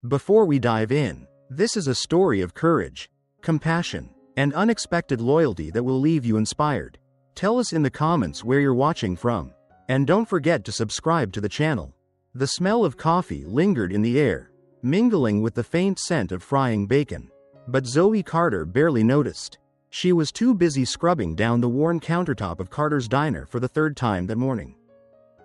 Before we dive in, this is a story of courage, compassion, and unexpected loyalty that will leave you inspired. Tell us in the comments where you're watching from. And don't forget to subscribe to the channel. The smell of coffee lingered in the air, mingling with the faint scent of frying bacon. But Zoe Carter barely noticed. She was too busy scrubbing down the worn countertop of Carter's diner for the third time that morning.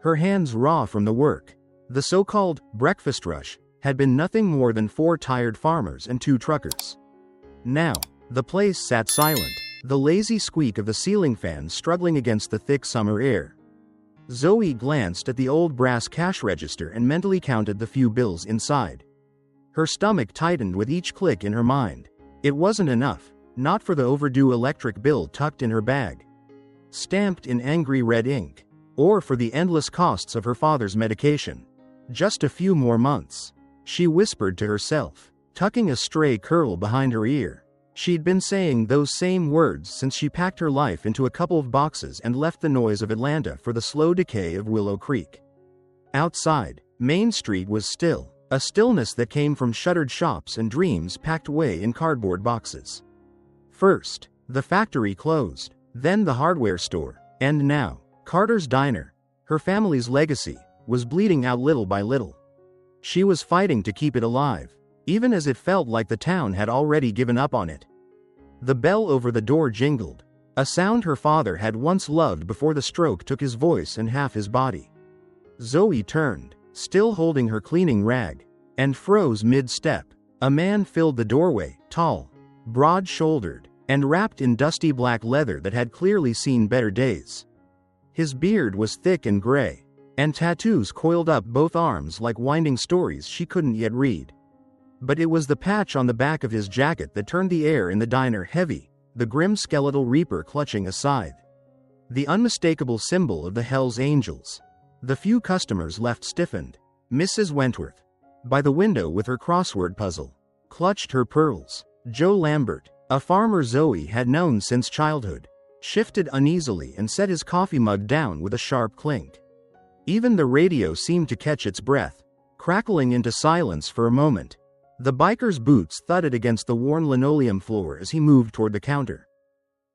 Her hands raw from the work. The so-called breakfast rush had been nothing more than 4 tired farmers and 2 truckers. Now, the place sat silent, the lazy squeak of the ceiling fan struggling against the thick summer air. Zoe glanced at the old brass cash register and mentally counted the few bills inside. Her stomach tightened with each click in her mind. It wasn't enough, not for the overdue electric bill tucked in her bag, stamped in angry red ink, or for the endless costs of her father's medication. Just a few more months, she whispered to herself, tucking a stray curl behind her ear. She'd been saying those same words since she packed her life into a couple of boxes and left the noise of Atlanta for the slow decay of Willow Creek. Outside, Main Street was still, a stillness that came from shuttered shops and dreams packed away in cardboard boxes. First, the factory closed, then the hardware store, and now, Carter's diner, her family's legacy, was bleeding out little by little. She was fighting to keep it alive, even as it felt like the town had already given up on it. The bell over the door jingled, a sound her father had once loved before the stroke took his voice and half his body. Zoe turned, still holding her cleaning rag, and froze mid-step. A man filled the doorway, tall, broad-shouldered, and wrapped in dusty black leather that had clearly seen better days. His beard was thick and gray, and tattoos coiled up both arms like winding stories she couldn't yet read. But it was the patch on the back of his jacket that turned the air in the diner heavy, the grim skeletal reaper clutching a scythe. The unmistakable symbol of the Hells Angels. The few customers left stiffened. Mrs. Wentworth, by the window with her crossword puzzle, clutched her pearls. Joe Lambert, a farmer Zoe had known since childhood, shifted uneasily and set his coffee mug down with a sharp clink. Even the radio seemed to catch its breath, crackling into silence for a moment. The biker's boots thudded against the worn linoleum floor as he moved toward the counter.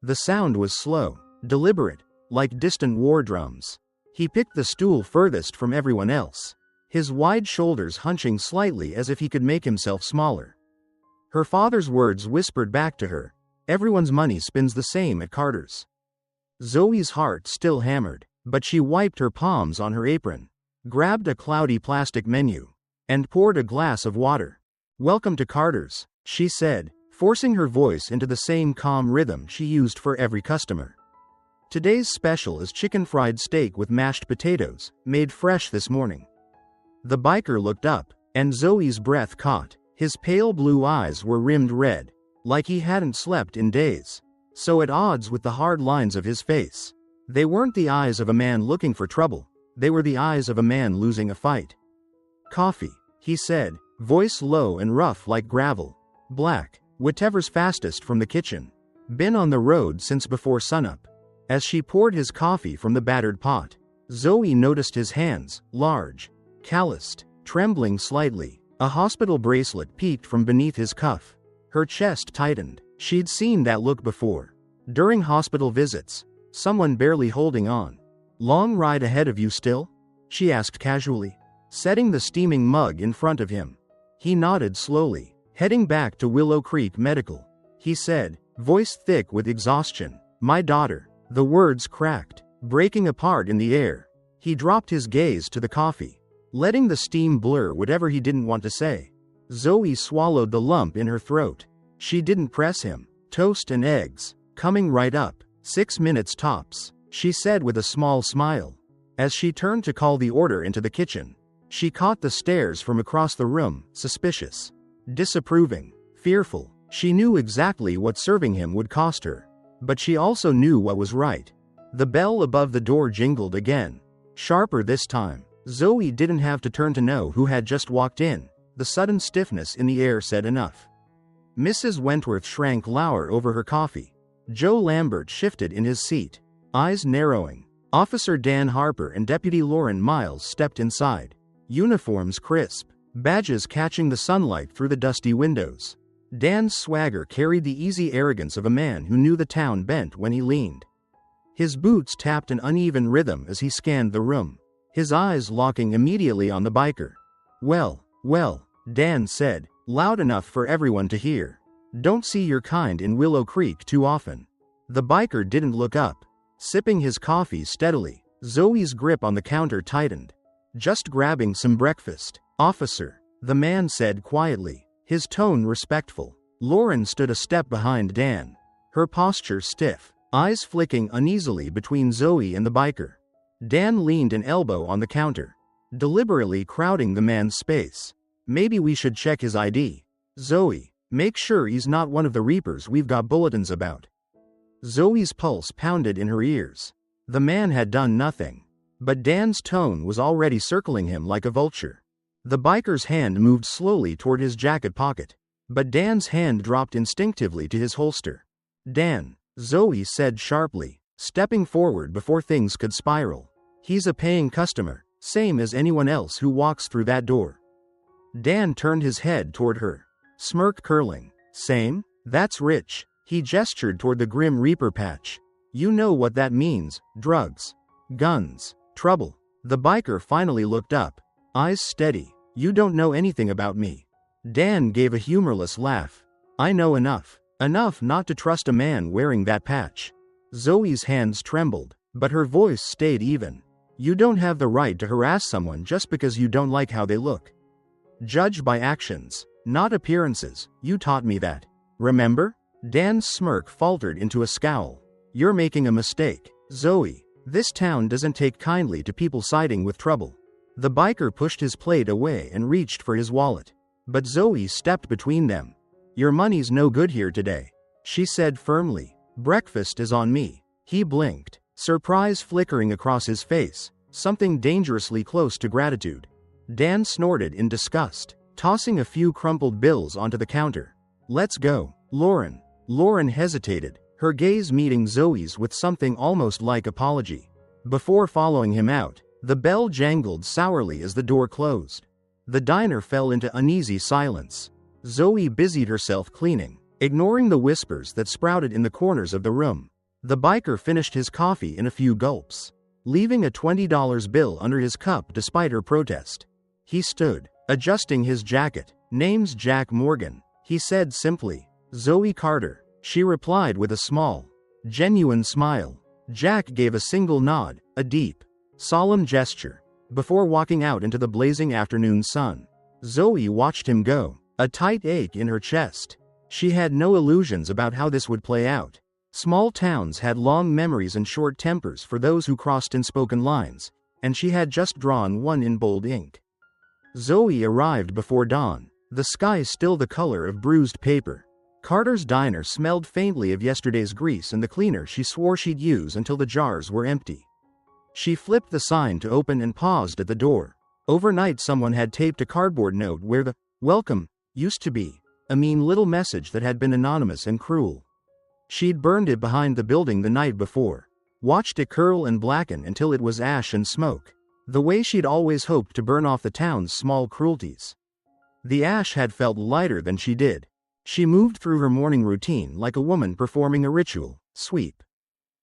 The sound was slow, deliberate, like distant war drums. He picked the stool furthest from everyone else, his wide shoulders hunching slightly as if he could make himself smaller. Her father's words whispered back to her, "Everyone's money spins the same at Carter's." Zoe's heart still hammered, but she wiped her palms on her apron, grabbed a cloudy plastic menu, and poured a glass of water. "Welcome to Carter's," she said, forcing her voice into the same calm rhythm she used for every customer. "Today's special is chicken fried steak with mashed potatoes, made fresh this morning." The biker looked up, and Zoe's breath caught. His pale blue eyes were rimmed red, like he hadn't slept in days, so at odds with the hard lines of his face. They weren't the eyes of a man looking for trouble, they were the eyes of a man losing a fight. "Coffee," he said, voice low and rough like gravel. "Black, whatever's fastest from the kitchen. Been on the road since before sunup." As she poured his coffee from the battered pot, Zoe noticed his hands, large, calloused, trembling slightly. A hospital bracelet peeked from beneath his cuff. Her chest tightened. She'd seen that look before. During hospital visits, someone barely holding on. "Long ride ahead of you still?" she asked casually, setting the steaming mug in front of him. He nodded slowly. "Heading back to Willow Creek Medical," he said, voice thick with exhaustion. "My daughter." The words cracked, breaking apart in the air. He dropped his gaze to the coffee, letting the steam blur whatever he didn't want to say. Zoe swallowed the lump in her throat. She didn't press him. "Toast and eggs, coming right up. 6 minutes tops," she said with a small smile. As she turned to call the order into the kitchen, she caught the stares from across the room, suspicious, disapproving, fearful. She knew exactly what serving him would cost her, but she also knew what was right. The bell above the door jingled again, sharper this time. Zoe didn't have to turn to know who had just walked in. The sudden stiffness in the air said enough. Mrs. Wentworth shrank lower over her coffee. Joe Lambert shifted in his seat, eyes narrowing. Officer Dan Harper and Deputy Lauren Miles stepped inside, uniforms crisp, badges catching the sunlight through the dusty windows. Dan's swagger carried the easy arrogance of a man who knew the town bent when he leaned. His boots tapped an uneven rhythm as he scanned the room, his eyes locking immediately on the biker. "Well, well," Dan said, loud enough for everyone to hear. "Don't see your kind in Willow Creek too often." The biker didn't look up, sipping his coffee steadily. Zoe's grip on the counter tightened. "Just grabbing some breakfast, officer," the man said quietly, his tone respectful. Lauren stood a step behind Dan, her posture stiff, eyes flicking uneasily between Zoe and the biker. Dan leaned an elbow on the counter, deliberately crowding the man's space. "Maybe we should check his ID. Zoe, make sure he's not one of the Reapers we've got bulletins about." Zoe's pulse pounded in her ears. The man had done nothing, but Dan's tone was already circling him like a vulture. The biker's hand moved slowly toward his jacket pocket, but Dan's hand dropped instinctively to his holster. "Dan," Zoe said sharply, stepping forward before things could spiral. "He's a paying customer, same as anyone else who walks through that door." Dan turned his head toward her, smirk curling. "Same? That's rich." He gestured toward the Grim Reaper patch. "You know what that means: drugs, guns, trouble." The biker finally looked up, eyes steady. "You don't know anything about me." Dan gave a humorless laugh. "I know enough. Enough not to trust a man wearing that patch." Zoe's hands trembled, but her voice stayed even. "You don't have the right to harass someone just because you don't like how they look. Judge by actions, not appearances. You taught me that. Remember?" Dan's smirk faltered into a scowl. "You're making a mistake, Zoe. This town doesn't take kindly to people siding with trouble." The biker pushed his plate away and reached for his wallet, but Zoe stepped between them. "Your money's no good here today," she said firmly. "Breakfast is on me." He blinked, surprise flickering across his face, something dangerously close to gratitude. Dan snorted in disgust, tossing a few crumpled bills onto the counter. "Let's go, Lauren." Lauren hesitated, her gaze meeting Zoe's with something almost like apology. Before following him out, the bell jangled sourly as the door closed. The diner fell into uneasy silence. Zoe busied herself cleaning, ignoring the whispers that sprouted in the corners of the room. The biker finished his coffee in a few gulps, leaving a $20 bill under his cup despite her protest. He stood, adjusting his jacket. "Name's Jack Morgan," he said simply. "Zoe Carter," she replied with a small, genuine smile. Jack gave a single nod, a deep, solemn gesture, before walking out into the blazing afternoon sun. Zoe watched him go, a tight ache in her chest. She had no illusions about how this would play out. Small towns had long memories and short tempers for those who crossed unspoken lines, and she had just drawn one in bold ink. Zoe arrived before dawn, the sky still the color of bruised paper. Carter's diner smelled faintly of yesterday's grease and the cleaner she swore she'd use until the jars were empty. She flipped the sign to open and paused at the door. Overnight someone had taped a cardboard note where the "Welcome" used to be, a mean little message that had been anonymous and cruel. She'd burned it behind the building the night before, watched it curl and blacken until it was ash and smoke, the way she'd always hoped to burn off the town's small cruelties. The ash had felt lighter than she did. She moved through her morning routine like a woman performing a ritual. Sweep,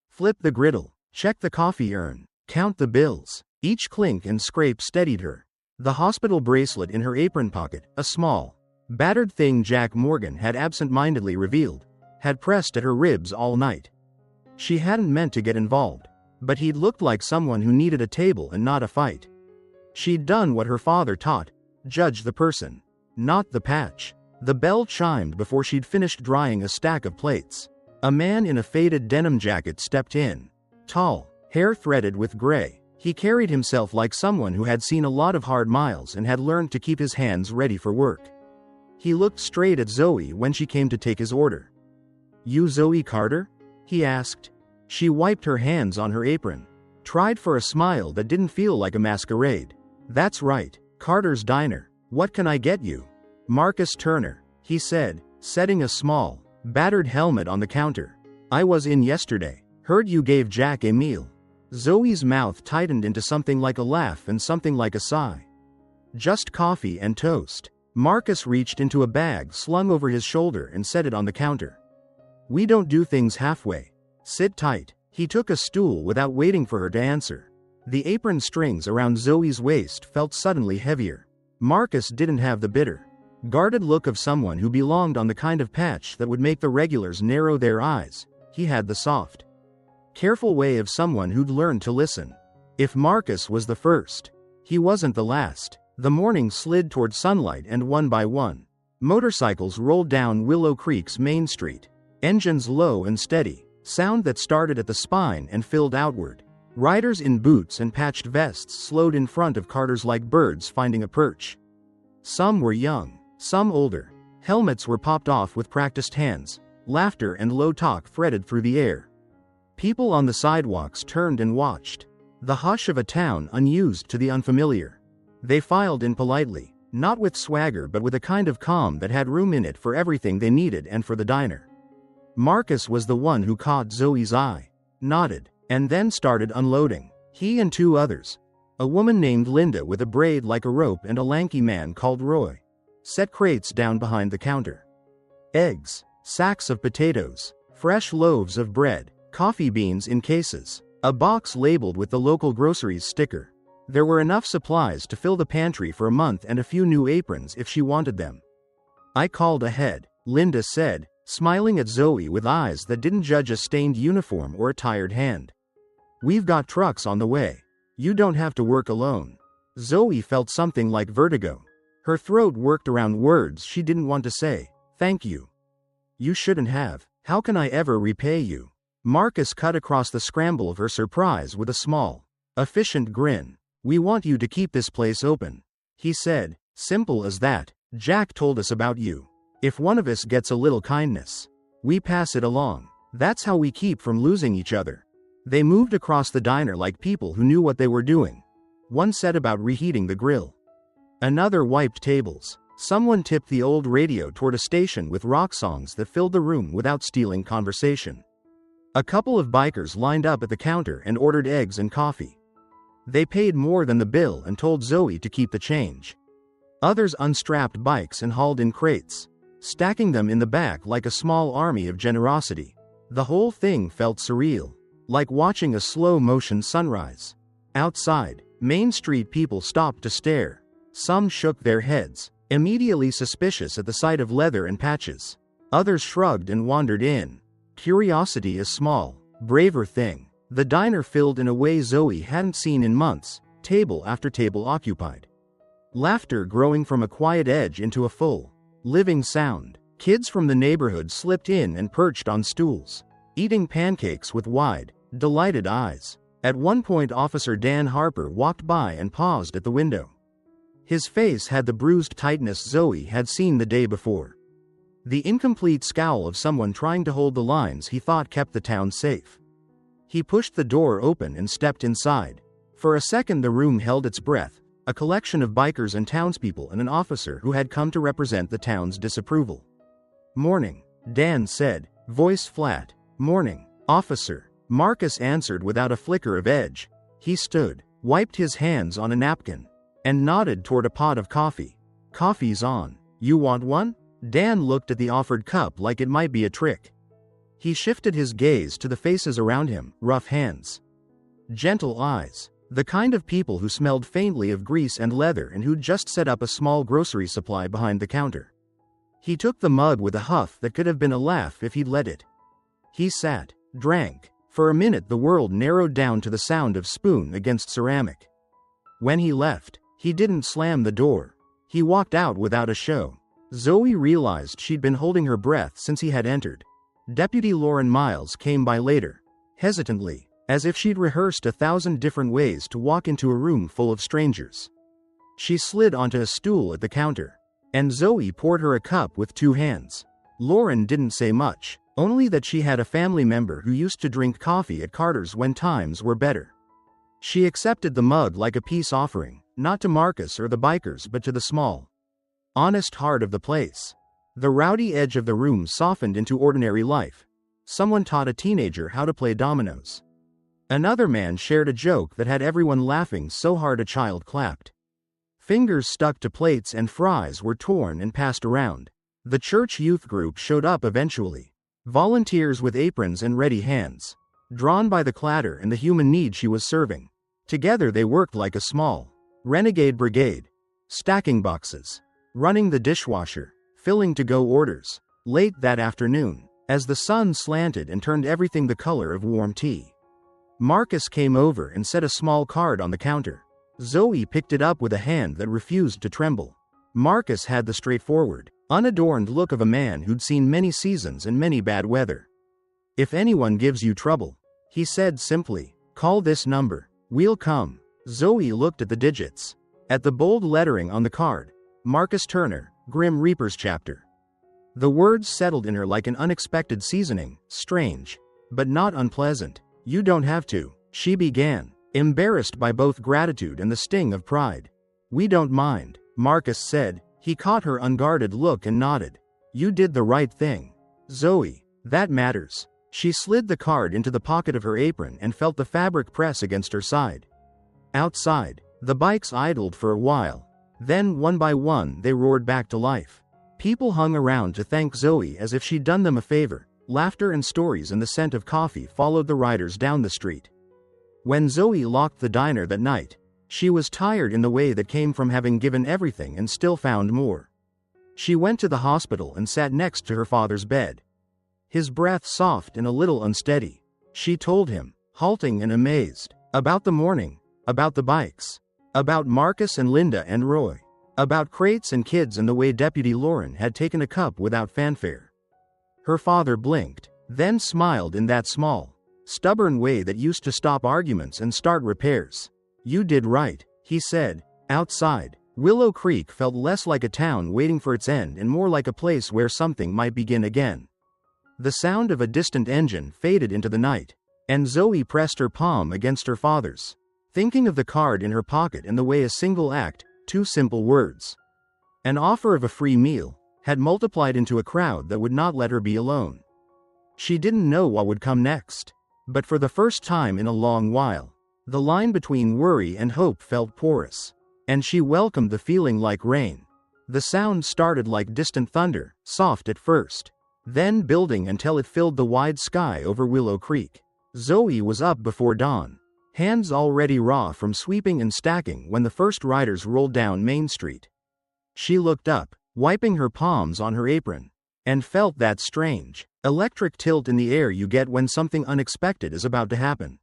flip the griddle, check the coffee urn, count the bills. Each clink and scrape steadied her. The hospital bracelet in her apron pocket, a small, battered thing Jack Morgan had absent-mindedly revealed, had pressed at her ribs all night. She hadn't meant to get involved, but he'd looked like someone who needed a table and not a fight. She'd done what her father taught: judge the person, not the patch. The bell chimed before she'd finished drying a stack of plates. A man in a faded denim jacket stepped in. Tall, hair threaded with gray, he carried himself like someone who had seen a lot of hard miles and had learned to keep his hands ready for work. He looked straight at Zoe when she came to take his order. "You Zoe Carter?" he asked. She wiped her hands on her apron, tried for a smile that didn't feel like a masquerade. "That's right, Carter's Diner. What can I get you?" "Marcus Turner," he said, setting a small, battered helmet on the counter. "I was in yesterday. Heard you gave Jack a meal." Zoe's mouth tightened into something like a laugh and something like a sigh. Just coffee and toast. Marcus reached into a bag slung over his shoulder and set it on the counter. We don't do things halfway. Sit tight. He took a stool without waiting for her to answer. The apron strings around Zoe's waist felt suddenly heavier. Marcus didn't have the bitter, guarded look of someone who belonged on the kind of patch that would make the regulars narrow their eyes. He had the soft, careful way of someone who'd learned to listen. If Marcus was the first, he wasn't the last. The morning slid toward sunlight, and one by one, motorcycles rolled down Willow Creek's main street. Engines low and steady, sound that started at the spine and filled outward. Riders in boots and patched vests slowed in front of cars like birds finding a perch. Some were young, some older. Helmets were popped off with practiced hands. Laughter and low talk threaded through the air. People on the sidewalks turned and watched. The hush of a town unused to the unfamiliar. They filed in politely, not with swagger but with a kind of calm that had room in it for everything they needed and for the diner. Marcus was the one who caught Zoe's eye, nodded, and then started unloading. He and two others, a woman named Linda with a braid like a rope and a lanky man called Roy, set crates down behind the counter. Eggs, sacks of potatoes, fresh loaves of bread, coffee beans in cases, a box labeled with the local groceries sticker. There were enough supplies to fill the pantry for a month and a few new aprons if she wanted them. I called ahead, Linda said, smiling at Zoe with eyes that didn't judge a stained uniform or a tired hand. We've got trucks on the way. You don't have to work alone. Zoe felt something like vertigo. Her throat worked around words she didn't want to say. Thank you. You shouldn't have. How can I ever repay you? Marcus cut across the scramble of her surprise with a small, efficient grin. We want you to keep this place open, he said. Simple as that. Jack told us about you. If one of us gets a little kindness, we pass it along. That's how we keep from losing each other. They moved across the diner like people who knew what they were doing. One said about reheating the grill. Another wiped tables. Someone tipped the old radio toward a station with rock songs that filled the room without stealing conversation. A couple of bikers lined up at the counter and ordered eggs and coffee. They paid more than the bill and told Zoe to keep the change. Others unstrapped bikes and hauled in crates, stacking them in the back like a small army of generosity. The whole thing felt surreal, like watching a slow-motion sunrise. Outside, Main Street people stopped to stare. Some shook their heads, immediately suspicious at the sight of leather and patches. Others shrugged and wandered in. Curiosity is small, braver thing. The diner filled in a way Zoe hadn't seen in months, table after table occupied. Laughter growing from a quiet edge into a full, living sound. Kids from the neighborhood slipped in and perched on stools, eating pancakes with wide, delighted eyes. At one point Officer Dan Harper walked by and paused at the window. His face had the bruised tightness Zoe had seen the day before. The incomplete scowl of someone trying to hold the lines he thought kept the town safe. He pushed the door open and stepped inside. For a second the room held its breath, a collection of bikers and townspeople and an officer who had come to represent the town's disapproval. Morning, Dan said, voice flat. Morning, officer. Marcus answered without a flicker of edge. He stood, wiped his hands on a napkin, and nodded toward a pot of coffee. Coffee's on. You want one? Dan looked at the offered cup like it might be a trick. He shifted his gaze to the faces around him, rough hands, gentle eyes, the kind of people who smelled faintly of grease and leather and who'd just set up a small grocery supply behind the counter. He took the mug with a huff that could have been a laugh if he'd let it. He sat, drank. For a minute the world narrowed down to the sound of spoon against ceramic. When he left, he didn't slam the door. He walked out without a show. Zoe realized she'd been holding her breath since he had entered. Deputy Lauren Miles came by later, hesitantly, as if she'd rehearsed 1,000 different ways to walk into a room full of strangers. She slid onto a stool at the counter, and Zoe poured her a cup with two hands. Lauren didn't say much, only that she had a family member who used to drink coffee at Carter's when times were better. She accepted the mug like a peace offering, not to Marcus or the bikers but to the small, honest heart of the place. The rowdy edge of the room softened into ordinary life. Someone taught a teenager how to play dominoes. Another man shared a joke that had everyone laughing so hard a child clapped. Fingers stuck to plates and fries were torn and passed around. The church youth group showed up eventually. Volunteers with aprons and ready hands. Drawn by the clatter and the human need she was serving. Together they worked like a small renegade brigade. Stacking boxes. Running the dishwasher. Filling to-go orders. Late that afternoon, as the sun slanted and turned everything the color of warm tea, Marcus came over and set a small card on the counter. Zoe picked it up with a hand that refused to tremble. Marcus had the straightforward, unadorned look of a man who'd seen many seasons and many bad weather. "If anyone gives you trouble," he said simply, "call this number. We'll come." Zoe looked at the digits. At the bold lettering on the card. Marcus Turner, Grim Reaper's chapter. The words settled in her like an unexpected seasoning, strange, but not unpleasant. "You don't have to," she began, embarrassed by both gratitude and the sting of pride. "We don't mind," Marcus said. He caught her unguarded look and nodded. "You did the right thing, Zoe. That matters." She slid the card into the pocket of her apron and felt the fabric press against her side. Outside, the bikes idled for a while. Then, one by one, they roared back to life. People hung around to thank Zoe as if she'd done them a favor. Laughter and stories and the scent of coffee followed the riders down the street. When Zoe locked the diner that night, she was tired in the way that came from having given everything and still found more. She went to the hospital and sat next to her father's bed. His breath soft and a little unsteady. She told him, halting and amazed, about the morning, about the bikes, about Marcus and Linda and Roy, about crates and kids and the way Deputy Lauren had taken a cup without fanfare. Her father blinked, then smiled in that small, stubborn way that used to stop arguments and start repairs. "You did right," he said. Outside, Willow Creek felt less like a town waiting for its end and more like a place where something might begin again. The sound of a distant engine faded into the night, and Zoe pressed her palm against her father's, thinking of the card in her pocket and the way a single act, two simple words, an offer of a free meal, had multiplied into a crowd that would not let her be alone. She didn't know what would come next, but for the first time in a long while, the line between worry and hope felt porous, and she welcomed the feeling like rain. The sound started like distant thunder, soft at first, then building until it filled the wide sky over Willow Creek. Zoe was up before dawn, hands already raw from sweeping and stacking when the first riders rolled down Main Street. She looked up, wiping her palms on her apron, and felt that strange, electric tilt in the air you get when something unexpected is about to happen.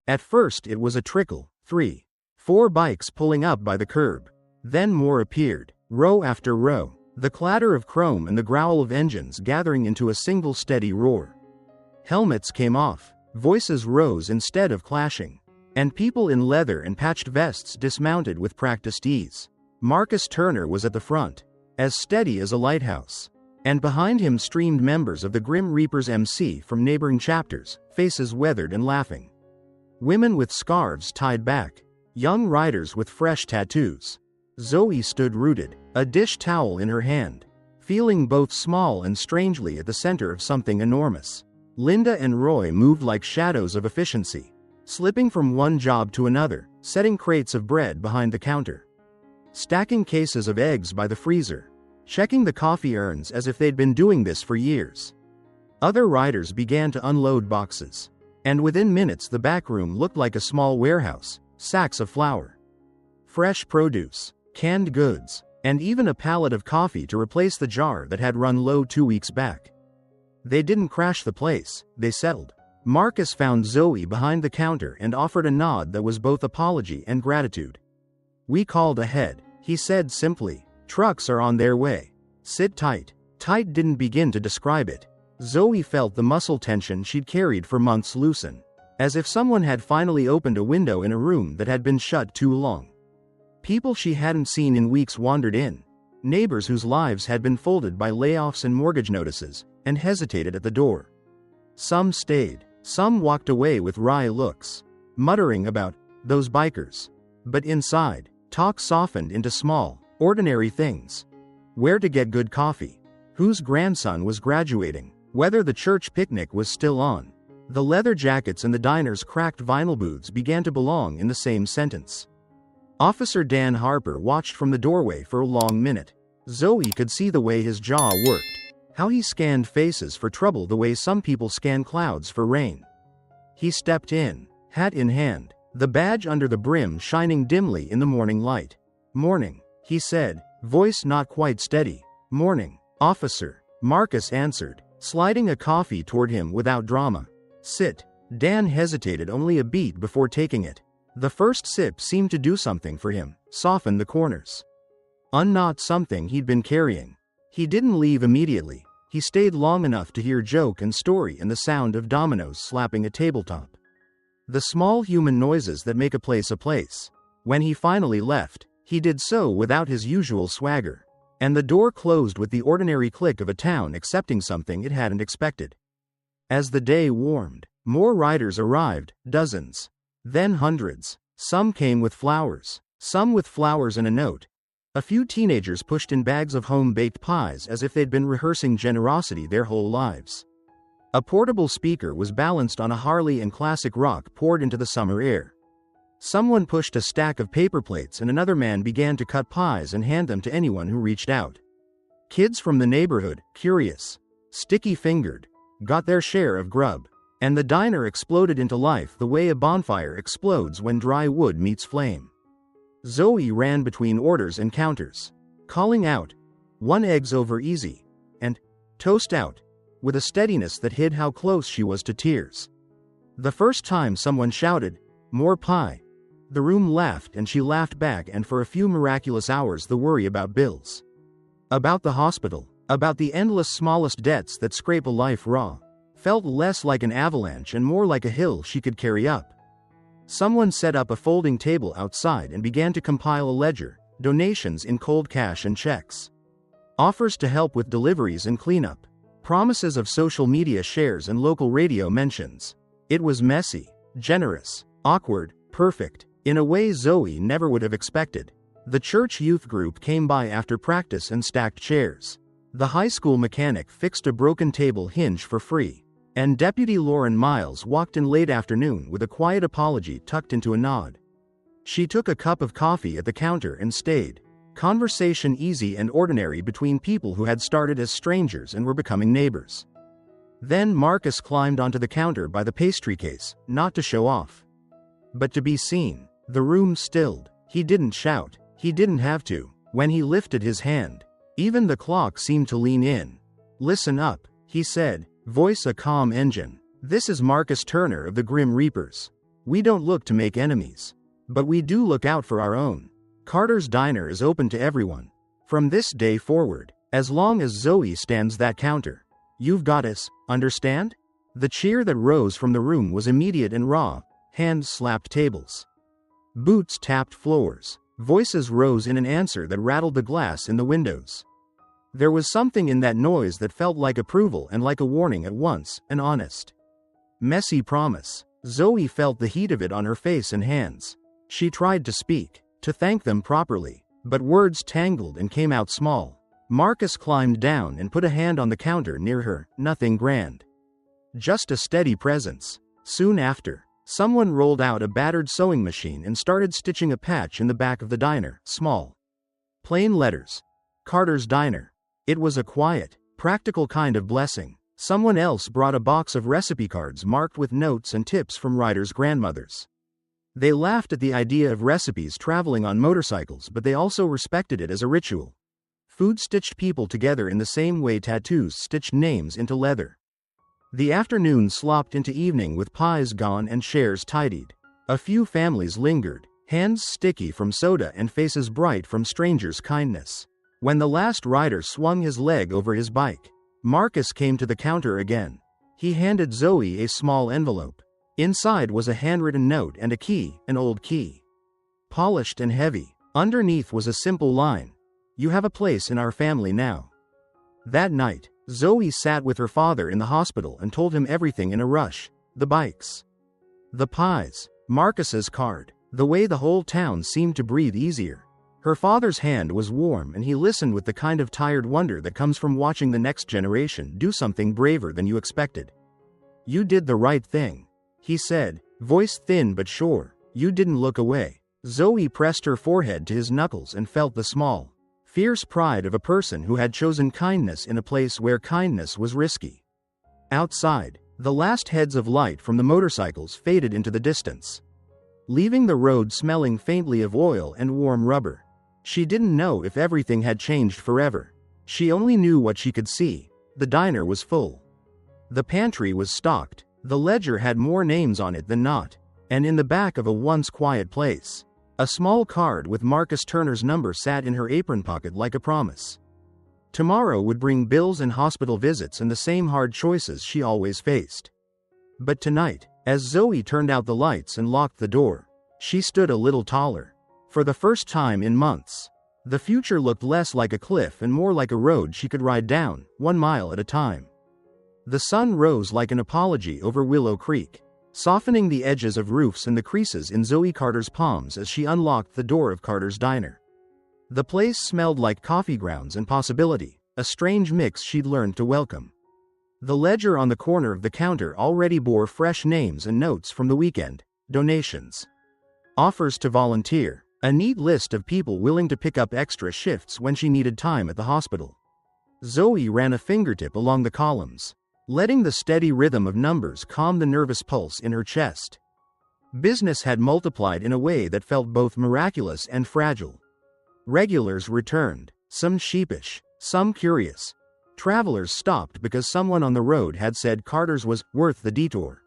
At first it was a trickle, 3, 4 bikes pulling up by the curb. Then more appeared, row after row, the clatter of chrome and the growl of engines gathering into a single steady roar. Helmets came off, voices rose instead of clashing, and people in leather and patched vests dismounted with practiced ease. Marcus Turner was at the front, as steady as a lighthouse, and behind him streamed members of the Grim Reaper's MC from neighboring chapters, faces weathered and laughing. Women with scarves tied back, young riders with fresh tattoos. Zoe stood rooted, a dish towel in her hand, feeling both small and strangely at the center of something enormous. Linda and Roy moved like shadows of efficiency, slipping from one job to another, setting crates of bread behind the counter, stacking cases of eggs by the freezer, checking the coffee urns as if they'd been doing this for years. Other riders began to unload boxes, and within minutes the back room looked like a small warehouse, sacks of flour, fresh produce, canned goods, and even a pallet of coffee to replace the jar that had run low 2 weeks back. They didn't crash the place, they settled. Marcus found Zoe behind the counter and offered a nod that was both apology and gratitude. "We called ahead," he said simply. "Trucks are on their way. Sit tight." Tight didn't begin to describe it. Zoe felt the muscle tension she'd carried for months loosen, as if someone had finally opened a window in a room that had been shut too long. People she hadn't seen in weeks wandered in, neighbors whose lives had been folded by layoffs and mortgage notices, and hesitated at the door. Some stayed, some walked away with wry looks, muttering about those bikers. But inside, talk softened into small, ordinary things. Where to get good coffee, whose grandson was graduating, whether the church picnic was still on. The leather jackets and the diner's cracked vinyl booths began to belong in the same sentence. Officer Dan Harper watched from the doorway for a long minute. Zoe could see the way his jaw worked, how he scanned faces for trouble the way some people scan clouds for rain. He stepped in, hat in hand, the badge under the brim shining dimly in the morning light. "Morning," he said, voice not quite steady. "Morning, officer," Marcus answered, sliding a coffee toward him without drama. "Sit." Dan hesitated only a beat before taking it. The first sip seemed to do something for him, soften the corners. Unknot something he'd been carrying. He didn't leave immediately. He stayed long enough to hear joke and story and the sound of dominoes slapping a tabletop. The small human noises that make a place a place. When he finally left, he did so without his usual swagger. And the door closed with the ordinary click of a town accepting something it hadn't expected. As the day warmed, more riders arrived, dozens. Then hundreds. Some came with flowers. Some with flowers and a note. A few teenagers pushed in bags of home-baked pies as if they'd been rehearsing generosity their whole lives. A portable speaker was balanced on a Harley and classic rock poured into the summer air. Someone pushed a stack of paper plates and another man began to cut pies and hand them to anyone who reached out. Kids from the neighborhood, curious, sticky-fingered, got their share of grub. And the diner exploded into life the way a bonfire explodes when dry wood meets flame. Zoe ran between orders and counters, calling out, "1 eggs over easy," and "toast out," with a steadiness that hid how close she was to tears. The first time someone shouted, "More pie," the room laughed and she laughed back, and for a few miraculous hours the worry about bills, about the hospital, about the endless smallest debts that scrape a life raw, felt less like an avalanche and more like a hill she could carry up. Someone set up a folding table outside and began to compile a ledger, donations in cold cash and checks, offers to help with deliveries and cleanup, promises of social media shares and local radio mentions. It was messy, generous, awkward, perfect, in a way Zoe never would have expected. The church youth group came by after practice and stacked chairs. The high school mechanic fixed a broken table hinge for free. And Deputy Lauren Miles walked in late afternoon with a quiet apology tucked into a nod. She took a cup of coffee at the counter and stayed. Conversation easy and ordinary between people who had started as strangers and were becoming neighbors. Then Marcus climbed onto the counter by the pastry case, not to show off, but to be seen. The room stilled. He didn't shout. He didn't have to. When he lifted his hand, even the clock seemed to lean in. "Listen up," he said, voice a calm engine. "This is Marcus Turner of the Grim Reapers. We don't look to make enemies, but we do look out for our own. Carter's Diner is open to everyone. From this day forward, as long as Zoe stands that counter. You've got us, understand?" The cheer that rose from the room was immediate and raw. Hands slapped tables. Boots tapped floors. Voices rose in an answer that rattled the glass in the windows. There was something in that noise that felt like approval and like a warning at once, an honest, messy promise. Zoe felt the heat of it on her face and hands. She tried to speak, to thank them properly, but words tangled and came out small. Marcus climbed down and put a hand on the counter near her, nothing grand. Just a steady presence. Soon after, someone rolled out a battered sewing machine and started stitching a patch in the back of the diner, small, plain letters. Carter's Diner. It was a quiet, practical kind of blessing. Someone else brought a box of recipe cards marked with notes and tips from riders' grandmothers. They laughed at the idea of recipes traveling on motorcycles, but they also respected it as a ritual. Food stitched people together in the same way tattoos stitched names into leather. The afternoon slopped into evening with pies gone and shares tidied. A few families lingered, hands sticky from soda and faces bright from strangers' kindness. When the last rider swung his leg over his bike, Marcus came to the counter again. He handed Zoe a small envelope. Inside was a handwritten note and a key, an old key, polished and heavy. Underneath was a simple line: "You have a place in our family now." That night, Zoe sat with her father in the hospital and told him everything in a rush. The bikes, the pies, Marcus's card, the way the whole town seemed to breathe easier. Her father's hand was warm and he listened with the kind of tired wonder that comes from watching the next generation do something braver than you expected. "You did the right thing," he said, voice thin but sure. "You didn't look away. Zoe pressed her forehead to his knuckles and felt the small, fierce pride of a person who had chosen kindness in a place where kindness was risky. Outside, the last heads of light from the motorcycles faded into the distance, leaving the road smelling faintly of oil and warm rubber. She didn't know if everything had changed forever. She only knew what she could see. The diner was full. The pantry was stocked. The ledger had more names on it than not. And in the back of a once quiet place, a small card with Marcus Turner's number sat in her apron pocket like a promise. Tomorrow would bring bills and hospital visits and the same hard choices she always faced. But tonight, as Zoe turned out the lights and locked the door, she stood a little taller. For the first time in months, the future looked less like a cliff and more like a road she could ride down, 1 mile at a time. The sun rose like an apology over Willow Creek, softening the edges of roofs and the creases in Zoe Carter's palms as she unlocked the door of Carter's diner. The place smelled like coffee grounds and possibility, a strange mix she'd learned to welcome. The ledger on the corner of the counter already bore fresh names and notes from the weekend: donations, offers to volunteer, a neat list of people willing to pick up extra shifts when she needed time at the hospital. Zoe ran a fingertip along the columns, letting the steady rhythm of numbers calm the nervous pulse in her chest. Business had multiplied in a way that felt both miraculous and fragile. Regulars returned, some sheepish, some curious. Travelers stopped because someone on the road had said Carter's was worth the detour.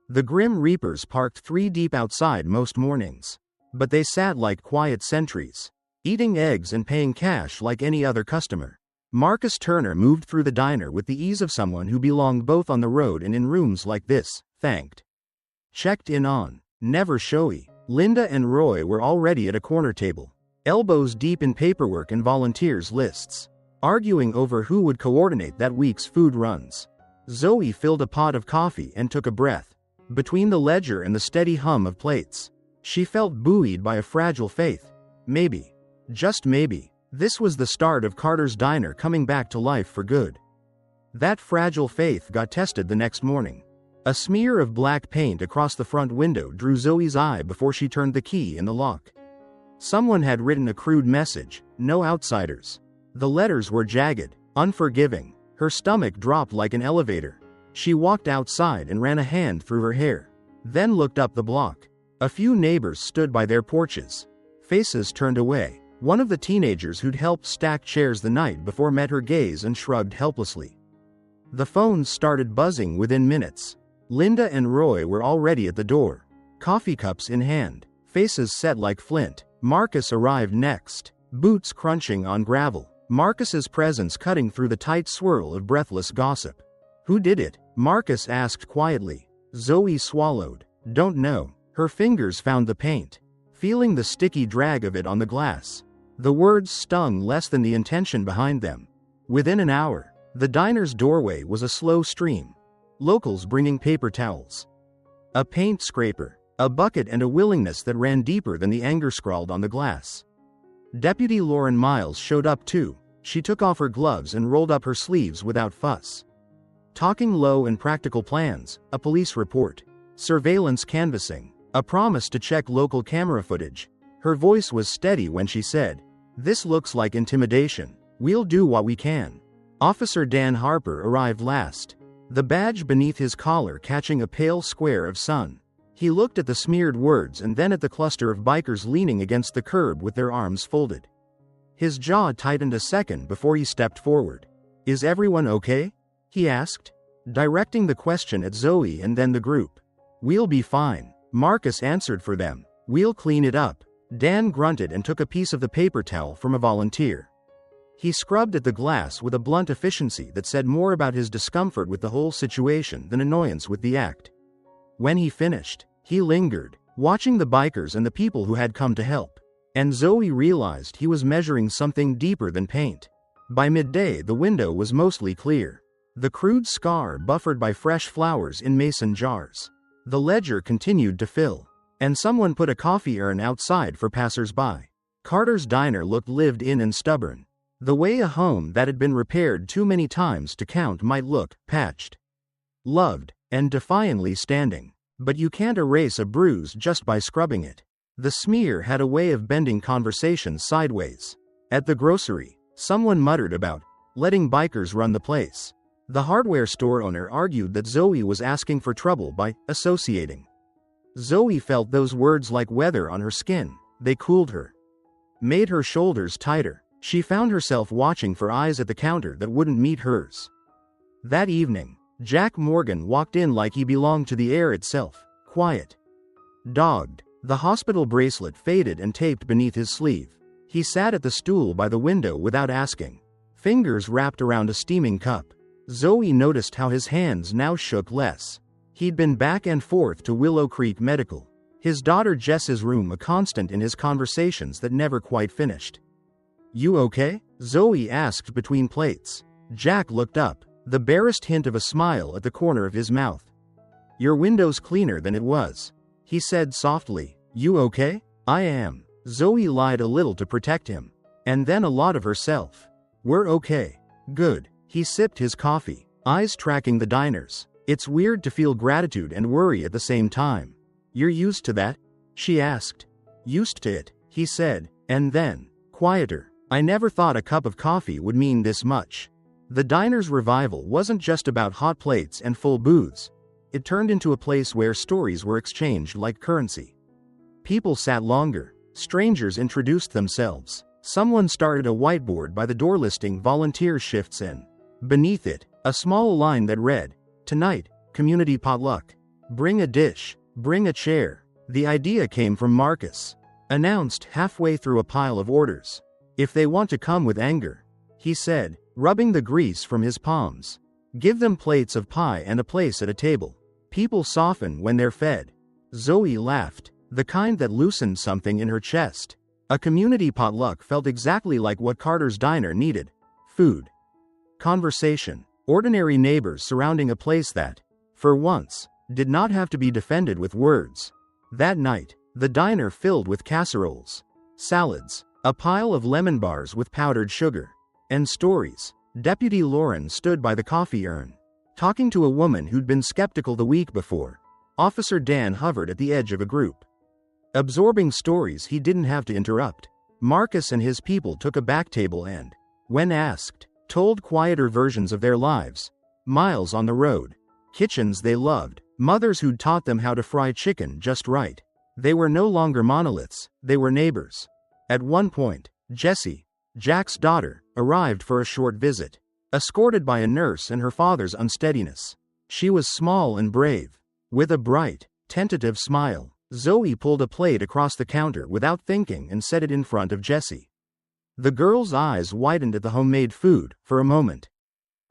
The Grim Reapers parked 3 deep outside most mornings, but they sat like quiet sentries, eating eggs and paying cash like any other customer. Marcus Turner moved through the diner with the ease of someone who belonged both on the road and in rooms like this, thanked, checked in on, never showy. Linda and Roy were already at a corner table, elbows deep in paperwork and volunteers' lists, arguing over who would coordinate that week's food runs. Zoe filled a pot of coffee and took a breath. Between the ledger and the steady hum of plates, she felt buoyed by a fragile faith. Maybe, just maybe, this was the start of Carter's diner coming back to life for good. That fragile faith got tested the next morning. A smear of black paint across the front window drew Zoe's eye before she turned the key in the lock. Someone had written a crude message: no outsiders. The letters were jagged, unforgiving. Her stomach dropped like an elevator. She walked outside and ran a hand through her hair, then looked up the block. A few neighbors stood by their porches. Faces turned away. One of the teenagers who'd helped stack chairs the night before met her gaze and shrugged helplessly. The phones started buzzing within minutes. Linda and Roy were already at the door, coffee cups in hand, faces set like flint. Marcus arrived next, boots crunching on gravel, Marcus's presence cutting through the tight swirl of breathless gossip. Who did it? Marcus asked quietly. Zoe swallowed. Don't know. Her fingers found the paint, feeling the sticky drag of it on the glass. The words stung less than the intention behind them. Within an hour, the diner's doorway was a slow stream. Locals bringing paper towels, a paint scraper, a bucket, and a willingness that ran deeper than the anger scrawled on the glass. Deputy Lauren Miles showed up too. She took off her gloves and rolled up her sleeves without fuss. Talking low and practical plans, a police report, surveillance canvassing, a promise to check local camera footage. Her voice was steady when she said, "This looks like intimidation. We'll do what we can." Officer Dan Harper arrived last, the badge beneath his collar catching a pale square of sun. He looked at the smeared words and then at the cluster of bikers leaning against the curb with their arms folded. His jaw tightened a second before he stepped forward. "Is everyone okay?" he asked, directing the question at Zoe and then the group. "We'll be fine," Marcus answered for them. "We'll clean it up." Dan grunted and took a piece of the paper towel from a volunteer. He scrubbed at the glass with a blunt efficiency that said more about his discomfort with the whole situation than annoyance with the act. When he finished, he lingered, watching the bikers and the people who had come to help. And Zoe realized he was measuring something deeper than paint. By midday, the window was mostly clear, the crude scar buffered by fresh flowers in mason jars. The ledger continued to fill, and someone put a coffee urn outside for passers-by. Carter's diner looked lived in and stubborn, the way a home that had been repaired too many times to count might look: patched, loved, and defiantly standing. But you can't erase a bruise just by scrubbing it. The smear had a way of bending conversations sideways. At the grocery, someone muttered about letting bikers run the place. The hardware store owner argued that Zoe was asking for trouble by associating. Zoe felt those words like weather on her skin. They cooled her, made her shoulders tighter. She found herself watching for eyes at the counter that wouldn't meet hers. That evening, Jack Morgan walked in like he belonged to the air itself, quiet, dogged. The hospital bracelet faded and taped beneath his sleeve. He sat at the stool by the window without asking, fingers wrapped around a steaming cup. Zoe noticed how his hands now shook less. He'd been back and forth to Willow Creek Medical, his daughter Jess's room a constant in his conversations that never quite finished. "You okay?" Zoe asked between plates. Jack looked up, the barest hint of a smile at the corner of his mouth. "Your window's cleaner than it was," he said softly. "You okay?" "I am." Zoe lied a little to protect him, and then a lot of herself. "We're okay." "Good." He sipped his coffee, eyes tracking the diners. "It's weird to feel gratitude and worry at the same time." "You're used to that?" she asked. "Used to it," he said, and then, quieter, "I never thought a cup of coffee would mean this much." The diner's revival wasn't just about hot plates and full booths. It turned into a place where stories were exchanged like currency. People sat longer. Strangers introduced themselves. Someone started a whiteboard by the door listing volunteer shifts in. Beneath it, a small line that read, "Tonight, community potluck. Bring a dish, bring a chair." The idea came from Marcus, announced halfway through a pile of orders. "If they want to come with anger," he said, rubbing the grease from his palms, "give them plates of pie and a place at a table. People soften when they're fed." Zoe laughed, the kind that loosened something in her chest. A community potluck felt exactly like what Carter's diner needed: food, conversation, ordinary neighbors surrounding a place that, for once, did not have to be defended with words. That night, the diner filled with casseroles, salads, a pile of lemon bars with powdered sugar, and stories. Deputy Lauren stood by the coffee urn, talking to a woman who'd been skeptical the week before. Officer Dan hovered at the edge of a group, absorbing stories he didn't have to interrupt. Marcus and his people took a back table and, when asked, told quieter versions of their lives. Miles on the road, kitchens they loved, mothers who'd taught them how to fry chicken just right. They were no longer monoliths, they were neighbors. At one point, Jessie, Jack's daughter, arrived for a short visit, escorted by a nurse and her father's unsteadiness. She was small and brave, with a bright, tentative smile. Zoe pulled a plate across the counter without thinking and set it in front of Jessie. The girl's eyes widened at the homemade food for a moment.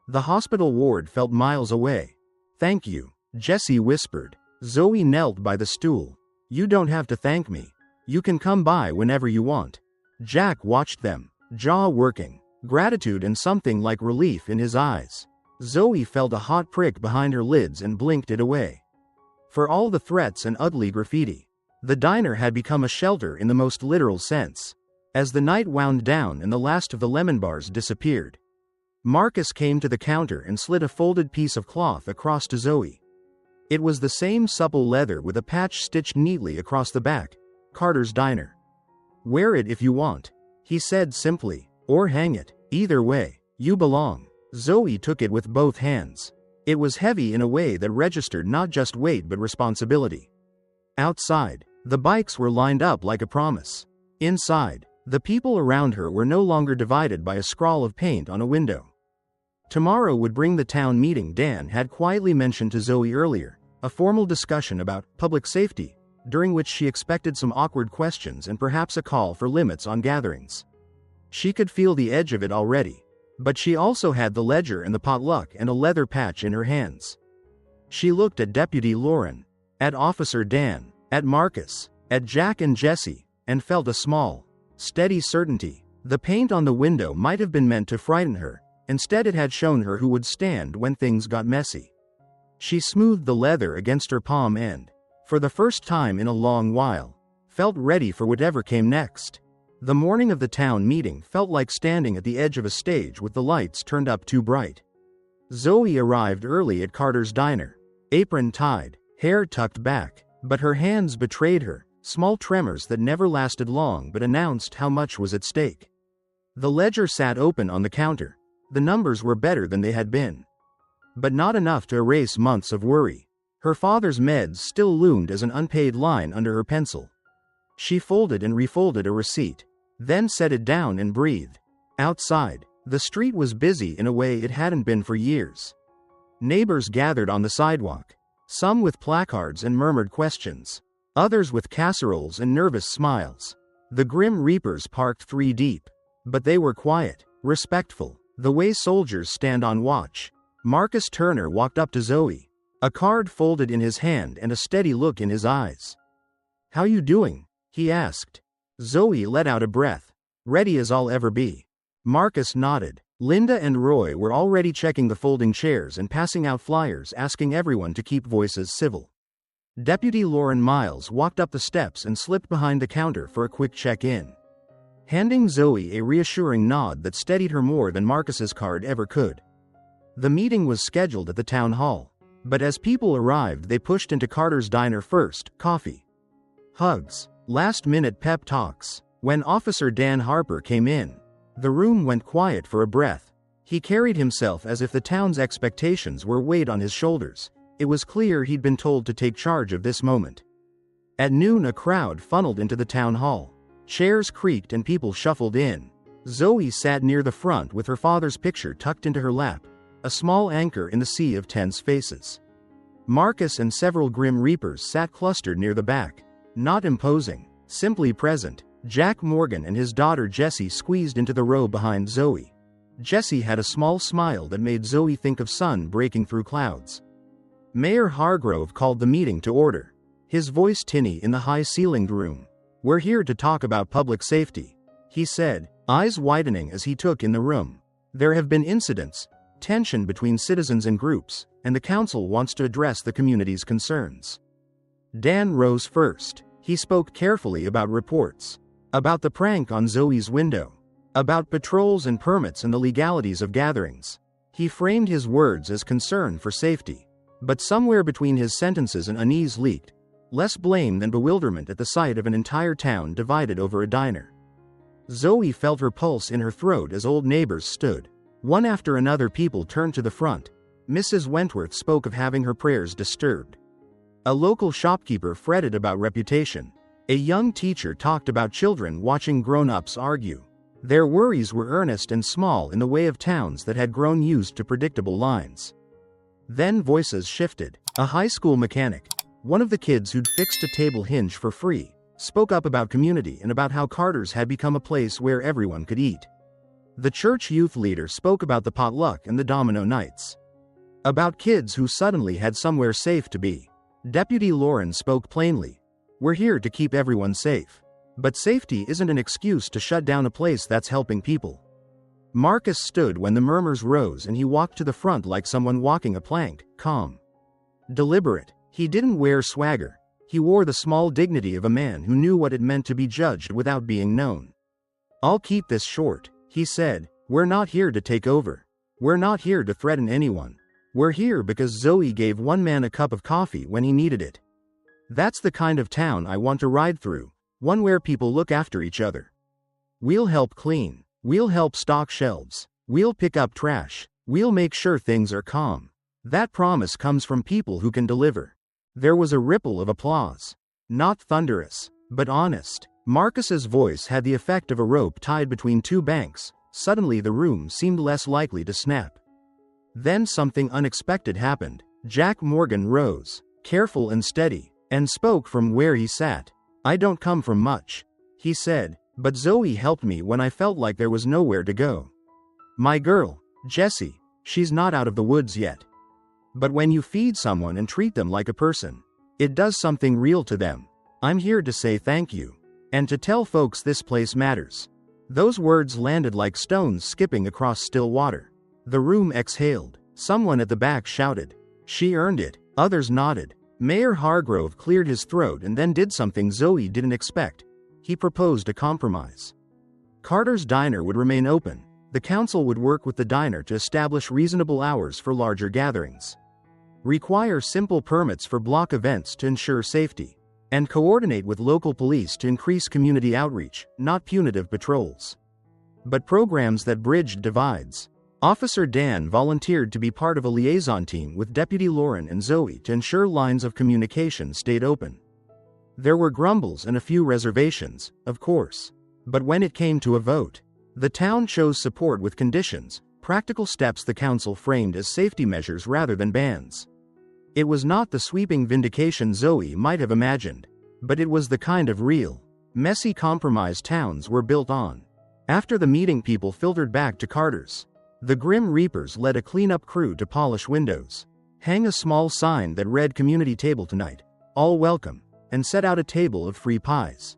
The hospital ward felt miles away. "Thank you," Jessie whispered. Zoe knelt by the stool. "You don't have to thank me. You can come by whenever you want." Jack watched them, jaw working, gratitude and something like relief in his eyes. Zoe felt a hot prick behind her lids and blinked it away. For all the threats and ugly graffiti, the diner had become a shelter in the most literal sense. As the night wound down and the last of the lemon bars disappeared, Marcus came to the counter and slid a folded piece of cloth across to Zoe. It was the same supple leather with a patch stitched neatly across the back. "Carter's Diner. Wear it if you want," he said simply, "or hang it. Either way, you belong." Zoe took it with both hands. It was heavy in a way that registered not just weight but responsibility. Outside, the bikes were lined up like a promise. Inside, the people around her were no longer divided by a scrawl of paint on a window. Tomorrow would bring the town meeting Dan had quietly mentioned to Zoe earlier, a formal discussion about public safety, during which she expected some awkward questions and perhaps a call for limits on gatherings. She could feel the edge of it already, but she also had the ledger and the potluck and a leather patch in her hands. She looked at Deputy Lauren, at Officer Dan, at Marcus, at Jack and Jessie, and felt a small, steady certainty. The paint on the window might have been meant to frighten her. Instead, it had shown her who would stand when things got messy. She smoothed the leather against her palm and, for the first time in a long while, felt ready for whatever came next. The morning of the town meeting felt like standing at the edge of a stage with the lights turned up too bright. Zoe arrived early at Carter's Diner, apron tied, hair tucked back, but her hands betrayed her, small tremors that never lasted long but announced how much was at stake. The ledger sat open on the counter. The numbers were better than they had been, but not enough to erase months of worry. Her father's meds still loomed as an unpaid line under her pencil. She folded and refolded a receipt, then set it down and breathed. Outside, the street was busy in a way it hadn't been for years. Neighbors gathered on the sidewalk, some with placards and murmured questions, others with casseroles and nervous smiles. The Grim Reapers parked 3 deep, but they were quiet, respectful, the way soldiers stand on watch. Marcus Turner walked up to Zoe, a card folded in his hand and a steady look in his eyes. "How you doing?" he asked. Zoe let out a breath. "Ready as I'll ever be." Marcus nodded. Linda and Roy were already checking the folding chairs and passing out flyers asking everyone to keep voices civil. Deputy Lauren Miles walked up the steps and slipped behind the counter for a quick check-in, handing Zoe a reassuring nod that steadied her more than Marcus's card ever could. The meeting was scheduled at the town hall, but as people arrived they pushed into Carter's diner first. Coffee, hugs, last-minute pep talks. When Officer Dan Harper came in, the room went quiet for a breath. He carried himself as if the town's expectations were weighed on his shoulders. It was clear he'd been told to take charge of this moment. At noon a crowd funneled into the town hall. Chairs creaked and people shuffled in. Zoe sat near the front with her father's picture tucked into her lap, a small anchor in the sea of tense faces. Marcus and several Grim Reapers sat clustered near the back, not imposing, simply present. Jack Morgan and his daughter Jessie squeezed into the row behind Zoe. Jessie had a small smile that made Zoe think of sun breaking through clouds. Mayor Hargrove called the meeting to order, his voice tinny in the high-ceilinged room. "We're here to talk about public safety," he said, eyes widening as he took in the room. "There have been incidents, tension between citizens and groups, and the council wants to address the community's concerns." Dan rose first. He spoke carefully about reports, about the prank on Zoe's window, about patrols and permits and the legalities of gatherings. He framed his words as concern for safety, but somewhere between his sentences an unease leaked, less blame than bewilderment at the sight of an entire town divided over a diner. Zoe felt her pulse in her throat as old neighbors stood. One after another people turned to the front. Mrs. Wentworth spoke of having her prayers disturbed. A local shopkeeper fretted about reputation. A young teacher talked about children watching grown-ups argue. Their worries were earnest and small in the way of towns that had grown used to predictable lines. Then voices shifted. A high school mechanic, one of the kids who'd fixed a table hinge for free, spoke up about community and about how Carter's had become a place where everyone could eat. The church youth leader spoke about the potluck and the domino nights, about kids who suddenly had somewhere safe to be. Deputy Lauren spoke plainly. "We're here to keep everyone safe. But safety isn't an excuse to shut down a place that's helping people." Marcus stood when the murmurs rose and he walked to the front like someone walking a plank, calm, deliberate. He didn't wear swagger. He wore the small dignity of a man who knew what it meant to be judged without being known. "I'll keep this short," he said. "We're not here to take over. We're not here to threaten anyone. We're here because Zoe gave one man a cup of coffee when he needed it. That's the kind of town I want to ride through, one where people look after each other. We'll help clean. We'll help stock shelves. We'll pick up trash. We'll make sure things are calm." That promise comes from people who can deliver. There was a ripple of applause. Not thunderous, but honest. Marcus's voice had the effect of a rope tied between two banks. Suddenly the room seemed less likely to snap. Then something unexpected happened. Jack Morgan rose, careful and steady, and spoke from where he sat. "I don't come from much," he said, "but Zoe helped me when I felt like there was nowhere to go. My girl, Jessie, she's not out of the woods yet. But when you feed someone and treat them like a person, it does something real to them. I'm here to say thank you. And to tell folks this place matters." Those words landed like stones skipping across still water. The room exhaled. Someone at the back shouted, "She earned it." Others nodded. Mayor Hargrove cleared his throat and then did something Zoe didn't expect. He proposed a compromise. Carter's diner would remain open. The council would work with the diner to establish reasonable hours for larger gatherings, require simple permits for block events to ensure safety, and coordinate with local police to increase community outreach, not punitive patrols, but programs that bridged divides. Officer Dan volunteered to be part of a liaison team with Deputy Lauren and Zoe to ensure lines of communication stayed open. There were grumbles and a few reservations, of course. But when it came to a vote, the town chose support with conditions, practical steps the council framed as safety measures rather than bans. It was not the sweeping vindication Zoe might have imagined, but it was the kind of real, messy compromise towns were built on. After the meeting, people filtered back to Carter's. The Grim Reapers led a cleanup crew to polish windows, hang a small sign that read "Community Table Tonight, All Welcome," and set out a table of free pies.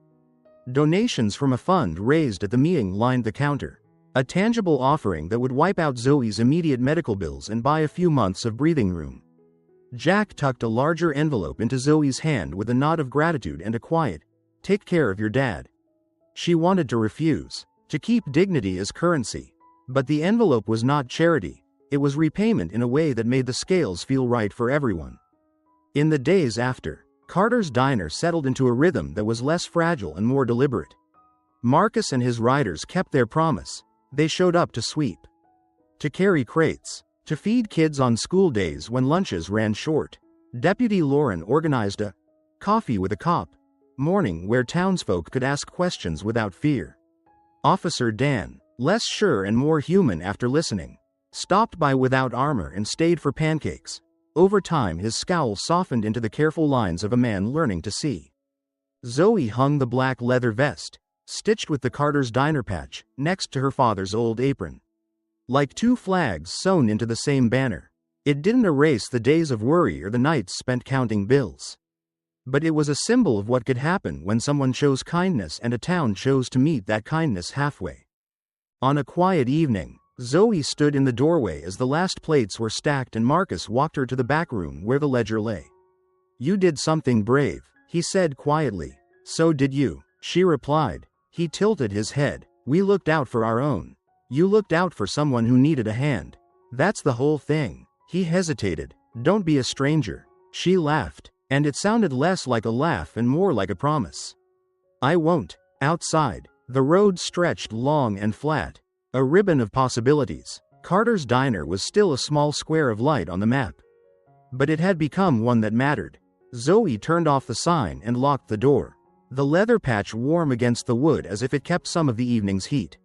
Donations from a fund raised at the meeting lined the counter, a tangible offering that would wipe out Zoe's immediate medical bills and buy a few months of breathing room. Jack tucked a larger envelope into Zoe's hand with a nod of gratitude and a quiet, "Take care of your dad." She wanted to refuse, to keep dignity as currency. But the envelope was not charity, it was repayment in a way that made the scales feel right for everyone. In the days after, Carter's diner settled into a rhythm that was less fragile and more deliberate. Marcus and his riders kept their promise. They showed up to sweep, to carry crates, to feed kids on school days when lunches ran short. Deputy Lauren organized a "Coffee with a Cop" morning where townsfolk could ask questions without fear. Officer Dan, less sure and more human after listening, stopped by without armor and stayed for pancakes. Over time, his scowl softened into the careful lines of a man learning to see. Zoe hung the black leather vest, stitched with the Carter's diner patch, next to her father's old apron. Like two flags sewn into the same banner, it didn't erase the days of worry or the nights spent counting bills. But it was a symbol of what could happen when someone chose kindness and a town chose to meet that kindness halfway. On a quiet evening, Zoe stood in the doorway as the last plates were stacked and Marcus walked her to the back room where the ledger lay. "You did something brave," he said quietly. "So did you," she replied. He tilted his head. "We looked out for our own. You looked out for someone who needed a hand. That's the whole thing." He hesitated. "Don't be a stranger." She laughed, and it sounded less like a laugh and more like a promise. "I won't." Outside, the road stretched long and flat, a ribbon of possibilities. Carter's diner was still a small square of light on the map, but it had become one that mattered. Zoe turned off the sign and locked the door, the leather patch warm against the wood as if it kept some of the evening's heat.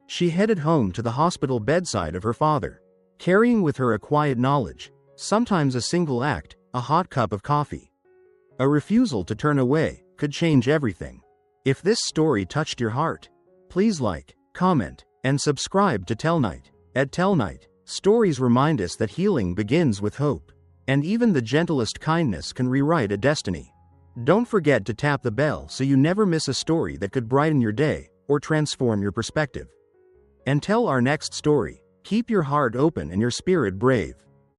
She headed home to the hospital bedside of her father, carrying with her a quiet knowledge, sometimes a single act, a hot cup of coffee. A refusal to turn away could change everything. If this story touched your heart, please like, comment, and subscribe to Tell Night. At Tell Night, stories remind us that healing begins with hope, and even the gentlest kindness can rewrite a destiny. Don't forget to tap the bell so you never miss a story that could brighten your day or transform your perspective. Until our next story, keep your heart open and your spirit brave.